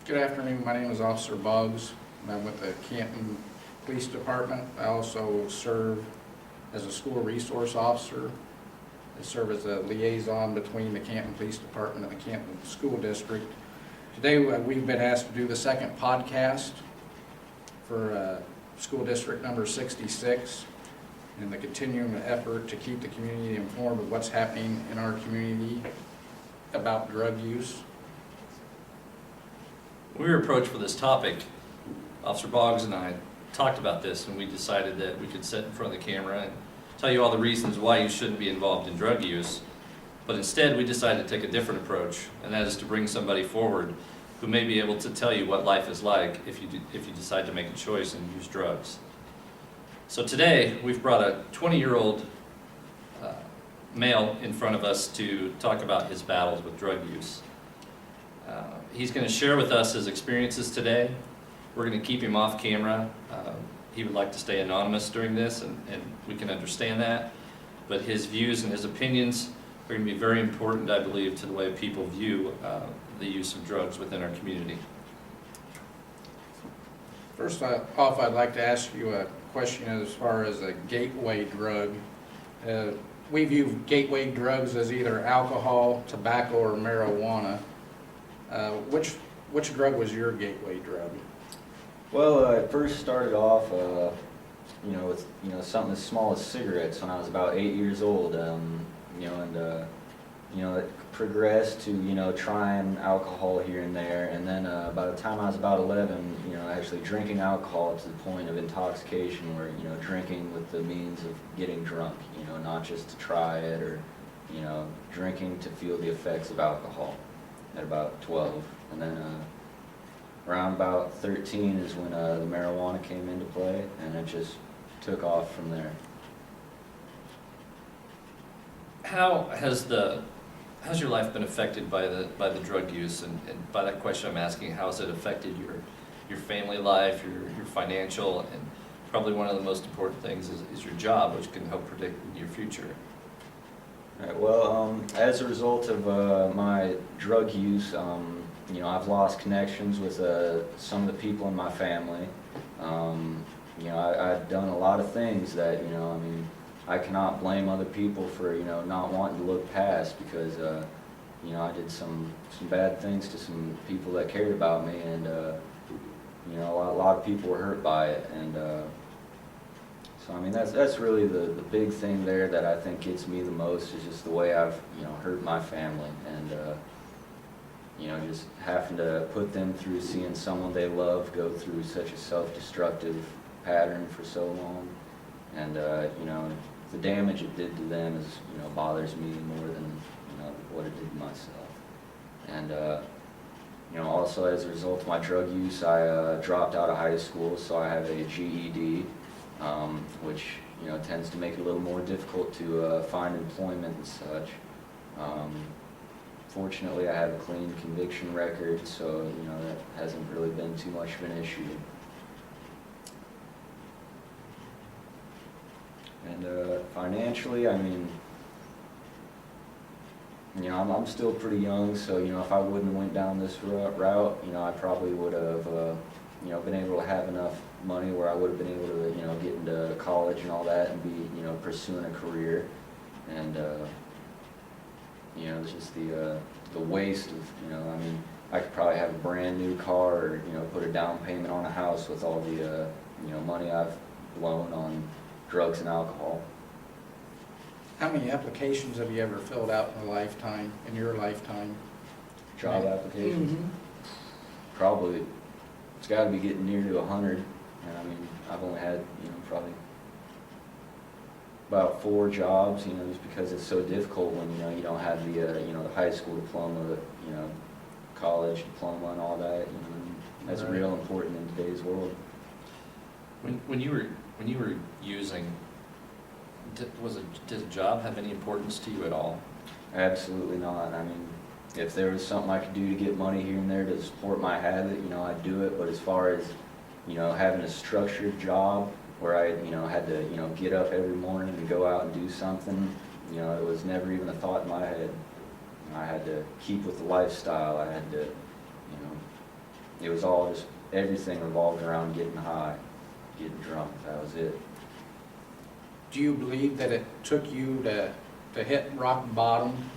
Good afternoon, my name is Officer Buggs, and I'm with the Canton Police Department. I also serve as a school resource officer. I serve as a liaison between the Canton Police Department and the Canton School District. Today we've been asked to do the second podcast for School District number 66 and the continuing effort to keep the community informed of what's happening in our community about drug use. When we were approached for this topic, Officer Boggs and I talked about this, and we decided that we could sit in front of the camera and tell you all the reasons why you shouldn't be involved in drug use. But instead, we decided to take a different approach, and that is to bring somebody forward who may be able to tell you what life is like if you decide to make a choice and use drugs. So today, we've brought a 20-year-old male in front of us to talk about his battles with drug use. He's going to share with us his experiences today. We're going to keep him off camera. He would like to stay anonymous during this, and we can understand that. But his views and his opinions are going to be very important, I believe, to the way people view the use of drugs within our community. First off, I'd like to ask you a question as far as a gateway drug. We view gateway drugs as either alcohol, tobacco, or marijuana. Which drug was your gateway drug? Well, I first started off, with something as small as cigarettes when I was about 8 years old. It progressed to trying alcohol here and there, and then by the time I was about 11, actually drinking alcohol to the point of intoxication, where drinking with the means of getting drunk, not just to try it or drinking to feel the effects of alcohol. At about 12, and then around about 13 is when the marijuana came into play, and it just took off from there. How's your life been affected by the drug use? And by that question, I'm asking, how has it affected your family life, your financial, and probably one of the most important things is your job, which can help predict your future. Right, well, as a result of my drug use, I've lost connections with some of the people in my family. I've done a lot of things that, I cannot blame other people for, not wanting to look past, because, I did some bad things to some people that cared about me, and, a lot of people were hurt by it, and, so that's really the big thing there that I think gets me the most, is just the way I've hurt my family, and just having to put them through seeing someone they love go through such a self-destructive pattern for so long, and the damage it did to them is bothers me more than what it did to myself, and also as a result of my drug use, I dropped out of high school, so I have a GED. Which tends to make it a little more difficult to find employment and such. Fortunately, I have a clean conviction record, so that hasn't really been too much of an issue. And financially, I'm still pretty young, so if I wouldn't have went down this route, I probably would have been able to have enough money where I would have been able to get into college and all that, and be pursuing a career, and it's just the waste of I could probably have a brand new car, or put a down payment on a house with all the money I've blown on drugs and alcohol. How many applications have you ever filled out in your lifetime? Job applications? Mm-hmm. Probably, it's got to be getting near to 100. And I've only had probably about 4 jobs. Just because it's so difficult when you don't have the the high school diploma, the college diploma, and all that. That's Right. real important in today's world. When you were using, did a job have any importance to you at all? Absolutely not. If there was something I could do to get money here and there to support my habit, I'd do it. But as far as having a structured job where I had to get up every morning and go out and do something, it was never even a thought in my head. I had to keep with the lifestyle. I had to it was all just, everything revolved around getting high, getting drunk, that was it. Do you believe that it took you to hit rock bottom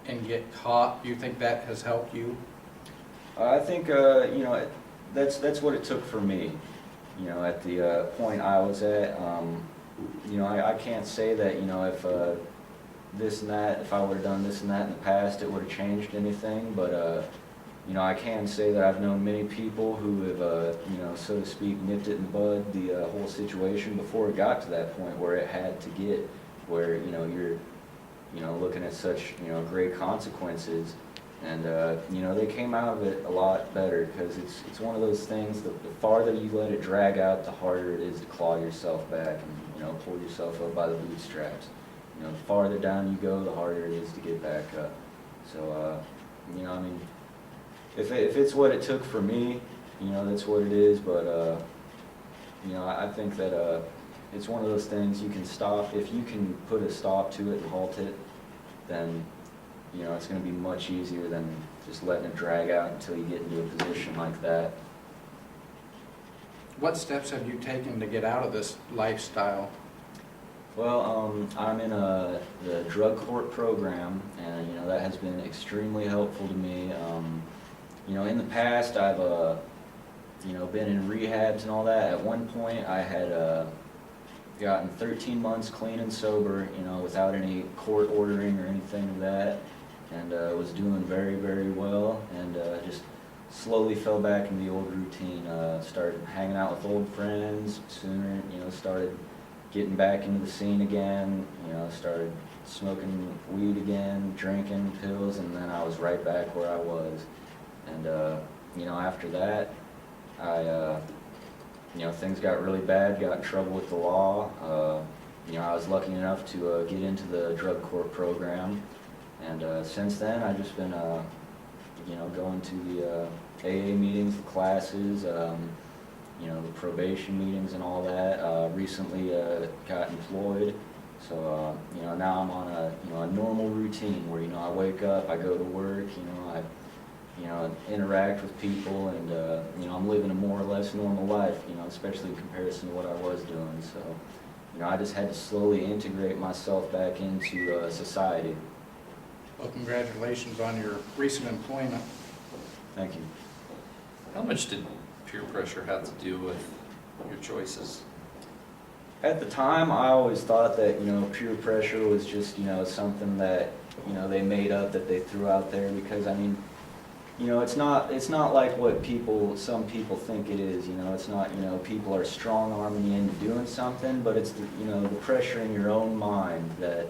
and get caught? Do you think that has helped you? I think, that's what it took for me, at the point I was at. I can't say that, if this and that, if I would have done this and that in the past, it would have changed anything, but, I can say that I've known many people who have, so to speak, nipped it in the bud, the whole situation before it got to that point where it had to get, where, you're, looking at such, great consequences. And, they came out of it a lot better, because it's one of those things, the farther you let it drag out, the harder it is to claw yourself back and, pull yourself up by the bootstraps. The farther down you go, the harder it is to get back up. So, if it's what it took for me, that's what it is, but, I think that, it's one of those things you can stop, if you can put a stop to it and halt it, then it's going to be much easier than just letting it drag out until you get into a position like that. What steps have you taken to get out of this lifestyle? Well, I'm in the drug court program, and that has been extremely helpful to me. In the past, I've been in rehabs and all that. At one point, I had gotten 13 months clean and sober, without any court ordering or anything of that, and was doing very, very well, and just slowly fell back into the old routine. Started hanging out with old friends sooner, started getting back into the scene again, started smoking weed again, drinking pills, and then I was right back where I was. And, after that, things got really bad, got in trouble with the law. I was lucky enough to get into the drug court program. And since then, I've just been, going to the AA meetings, the classes, the probation meetings and all that. Recently got employed, so now I'm on a normal routine where I wake up, I go to work, I interact with people, and I'm living a more or less normal life, especially in comparison to what I was doing. So I just had to slowly integrate myself back into society. Well, congratulations on your recent employment. Thank you. How much did peer pressure have to do with your choices? At the time, I always thought that, peer pressure was just, something that, they made up, that they threw out there, because, it's not like what some people think it is, it's not, people are strong-arming you into doing something, but it's, the pressure in your own mind that,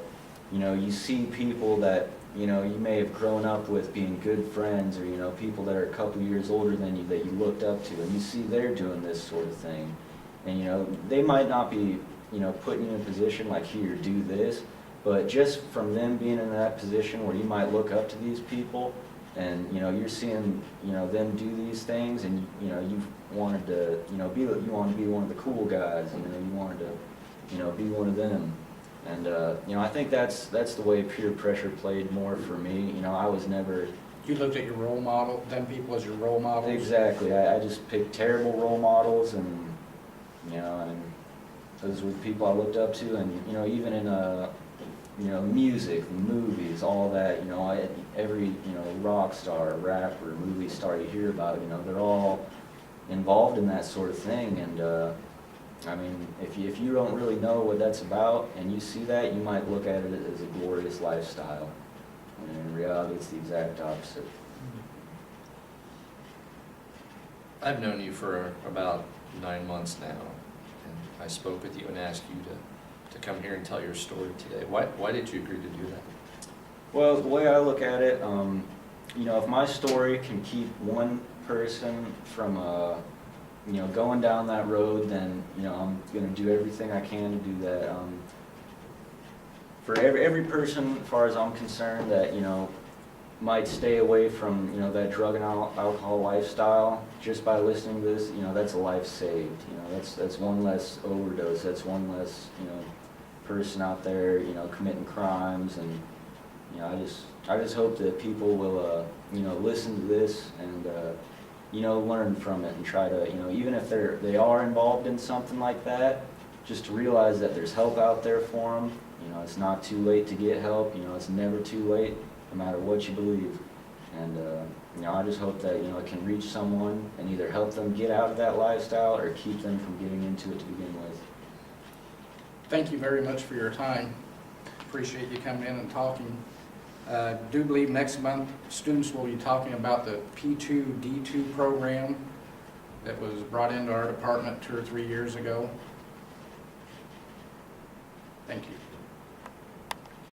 you see people that, you may have grown up with being good friends, or, people that are a couple years older than you that you looked up to, and you see they're doing this sort of thing. And, they might not be, putting you in a position like, here, do this, but just from them being in that position where you might look up to these people, and, you're seeing, them do these things, and, you've wanted to, you want to be one of the cool guys, you wanted to, be one of them. And, I think that's the way peer pressure played more for me. I was never... You looked at your role model, them people as your role models? Exactly. I just picked terrible role models, and, and those were the people I looked up to. And, even in, music, movies, all that, every, rock star, rapper, movie star you hear about, they're all involved in that sort of thing. And, if you don't really know what that's about and you see that, you might look at it as a glorious lifestyle. And in reality, it's the exact opposite. I've known you for about 9 months now, and I spoke with you and asked you to come here and tell your story today. Why did you agree to do that? Well, the way I look at it, if my story can keep one person from going down that road, then, I'm going to do everything I can to do that. For every person, as far as I'm concerned, that, might stay away from, that drug and alcohol lifestyle, just by listening to this, that's a life saved. That's one less overdose, that's one less, person out there, committing crimes, and, you know, I just hope that people will, you know, listen to this and, you know, learn from it and try to, you know, even if they are involved in something like that, just to realize that there's help out there for them. You know, it's not too late to get help. You know, it's never too late, no matter what you believe. And, you know, I just hope that, you know, it can reach someone and either help them get out of that lifestyle or keep them from getting into it to begin with. Thank you very much for your time. Appreciate you coming in and talking. Do believe next month students will be talking about the P2 D2 program that was brought into our department 2 or 3 years ago. Thank you.